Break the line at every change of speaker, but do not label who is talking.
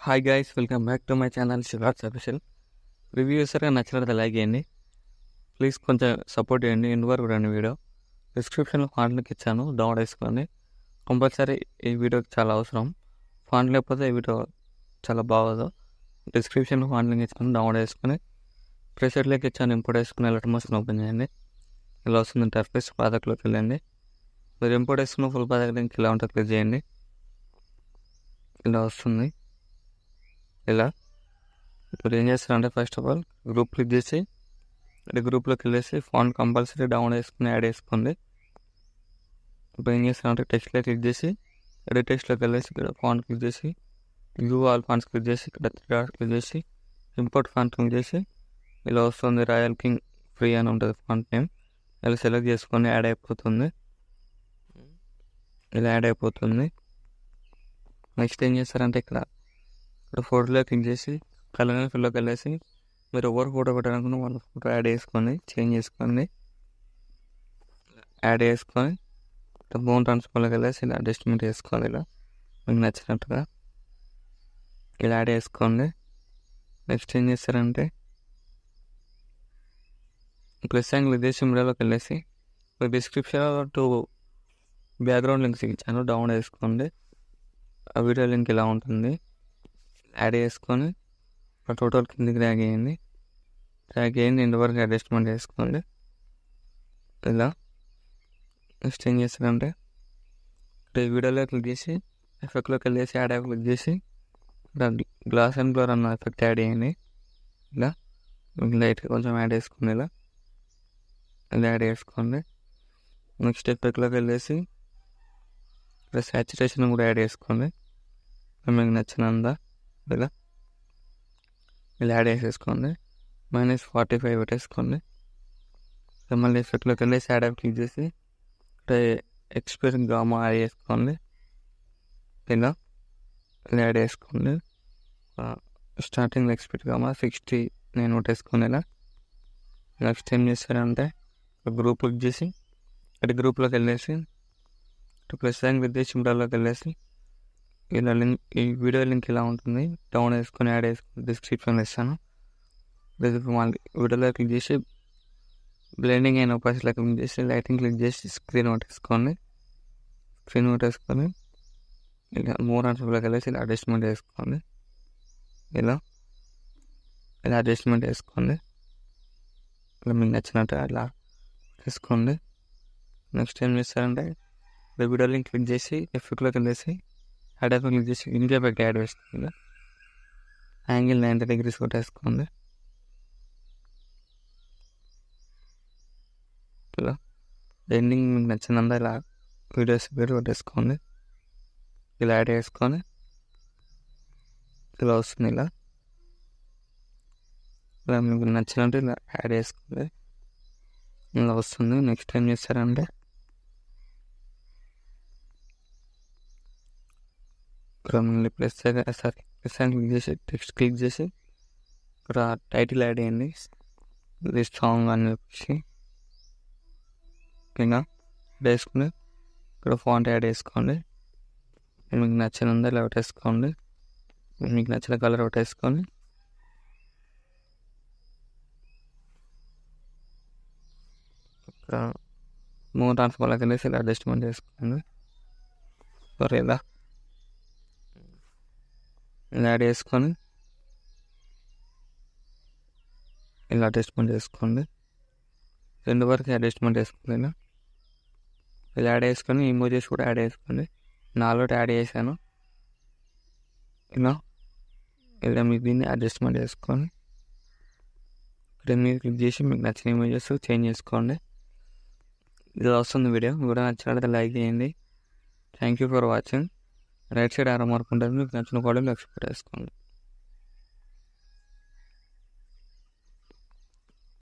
Hi guys, welcome back to my channel Shivars official. Review చేస్తారా నచ్చినట్లయితే like చేయండి. Please కొంచెం సపోర్ట్ చేయండి. ఎండ్ వరకు రండి. వీడియో డిస్క్రిప్షన్లో ఫాంట్ లింక్ ఇచ్చాను, డౌన్లోడ్ చేసుకోండి. కంపల్సరీ ఈ వీడియోకి చాలా అవసరం. ఫాంట్ లేకపోతే ఈ వీడియో చాలా బాగోదు. డిస్క్రిప్షన్లో ఫాంట్ లింక్ ఇచ్చాను, డౌన్లోడ్ చేసుకుని ప్రెసెట్ లెక్క ఇచ్చాను, ఇంపోర్ట్ చేసుకుని లెటర్ మోషన్ ఓపెన్ చేయండి. ఇలా వస్తుంది ఇంటర్ఫేస్. ప్రాజెక్ట్లోకి వెళ్ళండి. మీరు ఇంపోర్ట్ చేసుకున్న ఫుల్ ప్రాజెక్ట్ లింక్ ఇలా ఉంటుంది, క్లిక్ చేయండి. ఇలా వస్తుంది. ఇలా ఇప్పుడు ఏం చేస్తారంటే first of all group click చేసి గ్రూప్లోకి వెళ్ళేసి ఫాంట్ కంపల్సరీ డౌన్ చేసుకుని యాడ్ చేసుకోండి. ఇప్పుడు ఏం చేస్తారంటే టెక్స్ట్లో క్లిక్ చేసి ఎడిట్ టెక్స్ట్లోకి వెళ్ళేసి ఇక్కడ ఫాంట్ క్లిక్ చేసి వ్యూ ఆల్ ఫాంట్స్ క్లిక్ చేసి ఇక్కడ 3 డాట్స్ క్లిక్ చేసి ఇంపోర్ట్ ఫాంట్ క్లిక్ చేసి ఇలా వస్తుంది రాయల్ కింగ్ ఫ్రీ అని ఉంటుంది ఫాంట్ నేమ్. ఇలా సెలెక్ట్ చేసుకొని యాడ్ అయిపోతుంది. ఇలా యాడ్ అయిపోతుంది. నెక్స్ట్ ఏం చేస్తారంటే ఇక్కడ ఫోటోలో క్లిక్ చేసి కలర్ ఫిల్లోకి వెళ్ళేసి మీరు ఎవరు ఫోటో పెట్టాలనుకున్న వాళ్ళ ఫోటో యాడ్ చేసుకొని చేంజ్ చేసుకోండి. యాడ్ చేసుకొని బోన్ ట్రాన్స్ఫర్లోకి వెళ్ళేసి ఇలా అడ్జస్ట్మెంట్ చేసుకోవాలి. ఇలా మీకు నచ్చినట్టుగా ఇలా యాడ్ చేసుకోండి. నెక్స్ట్ ఏం చేస్తారంటే ప్లస్ యాంగిల్ విదేశీ మీడియాలోకి వెళ్ళేసి డిస్క్రిప్షన్లో 2 బ్యాక్గ్రౌండ్ లింక్స్ ఇచ్చాను, డౌన్లోడ్ చేసుకోండి. ఆ వీడియో లింక్ ఇలా ఉంటుంది. యాడ్ చేసుకొని టోటల్ కిందికి డ్రాగ్ చేయండి. ఇంతవరకు అడ్జస్ట్మెంట్ చేసుకోండి. ఇలా నెక్స్ట్ ఏం చేస్తారంటే ఇక్కడ వీడియోలో క్లిక్ చేసి ఎఫెక్ట్లోకి వెళ్ళేసి యాడ్ క్లిక్ చేసి ఇక్కడ గ్లాస్ అండ్ బ్లర్ అన్న ఎఫెక్ట్ యాడ్ చేయండి. ఇలా లైట్గా కొంచెం యాడ్ చేసుకోండి. ఇలా యాడ్ చేసుకోండి. నెక్స్ట్ ఎఫెక్ట్లోకి వెళ్ళేసి ఇక్కడ సాచురేషన్ కూడా యాడ్ చేసుకోండి. మీకు నచ్చినంత ఇలా యాడ్ చేసేసుకోండి. -45 పెట్టేసుకోండి. మళ్ళీ ఎఫెక్ట్లోకి వెళ్ళేసి యాడ్ క్లిక్ చేసి ఇక్కడ ఎక్స్ప్రెషన్ గామా యాడ్ చేసుకోండి. ఇలా యాడ్ చేసుకోండి. స్టార్టింగ్లో ఎక్స్పెక్ట్ గామా 60 నేను పెట్టేసుకోండి. ఇలా నెక్స్ట్ ఏం చేస్తారంటే గ్రూప్ క్లిక్ చేసి ఇక్కడ గ్రూప్లోకి వెళ్ళేసి ప్లస్ సైన్ విదేశీ మీడియాలోకి వెళ్ళేసి ఇలా లింక్ ఈ వీడియో లింక్ ఇలా ఉంటుంది, డౌన్ చేసుకొని యాడ్ చేసుకొని డిస్క్రిప్షన్లో ఇస్తాను. మళ్ళీ వీడియోలో క్లిక్ చేసి బ్లెండింగ్ అయిన ఒపాసిటీలో క్లిక్ చేసి లైటింగ్ క్లిక్ చేసి స్క్రీన్ పెట్టేసుకొని ఇలా మోర్ ఆన్సర్లోకి వెళ్ళేసి ఇలా అడ్జస్ట్మెంట్ చేసుకోండి. ఇలా అడ్జస్ట్మెంట్ చేసుకోండి. ఇలా మీకు నచ్చినట్టు అలా చేసుకోండి. నెక్స్ట్ ఏం చేస్తారంటే వీడియో లింక్ క్లిక్ చేసి ఎఫెక్ట్లోకి వెళ్ళేసి యాడ్ క్లిక్ చేసి ఇండియా ఎఫెక్ట్ యాడ్ వేసుకోండి. Angle 90 degrees కొట్టేసుకోండి. ఇలా ఎండింగ్ మీకు నచ్చినంత ఇలా వీడియోస్ కొట్టేసుకోండి. ఇలా యాడ్ చేసుకొని ఇలా వస్తుంది. ఇలా మీకు నచ్చినట్టు ఇలా యాడ్ చేసుకోండి. ఇలా వస్తుంది. నెక్స్ట్ ఏం చేస్తారంటే ఇక్కడ మళ్ళీ ప్లస్ క్లిక్ చేసి టెక్స్ట్ క్లిక్ చేసి ఇక్కడ టైటిల్ యాడ్ చేయండి. ఇది సాంగ్ అని చెప్పేసి ఇంకా వేసుకుని ఇక్కడ ఫాంట్ యాడ్ చేసుకోండి. మీకు నచ్చినంత ఇలా పెట్టేసుకోండి. మీకు నచ్చిన కలర్ పెట్టేసుకొని ఇక్కడ మూవ్ ట్రాన్స్ఫర్లోకి వెళ్ళేసి ఇలా అడ్జస్ట్మెంట్ చేసుకోండి. సరే ఇలా యాడ్ చేసుకొని ఇలా అడ్జస్ట్మెంట్ చేసుకోండి. 2 వరకు అడ్జస్ట్మెంట్ చేసుకోండి. ఇలా యాడ్ చేసుకొని ఇమోజెస్ కూడా యాడ్ చేసుకోండి. 4 యాడ్ చేశాను. ఇలా మీకు దీన్ని అడ్జస్ట్మెంట్ చేసుకొని ఇక్కడ మీరు క్లిక్ చేసి మీకు నచ్చిన ఇమేజెస్ చేంజ్ చేసుకోండి. ఇది వస్తుంది వీడియో నచ్చినట్లయితే లైక్ చేయండి. Thank you for watching. Right side ఆరో మార్క్ ఉంటుంది, మీకు నచ్చిన కూడా ఎక్స్పెక్ట్ చేసుకోండి.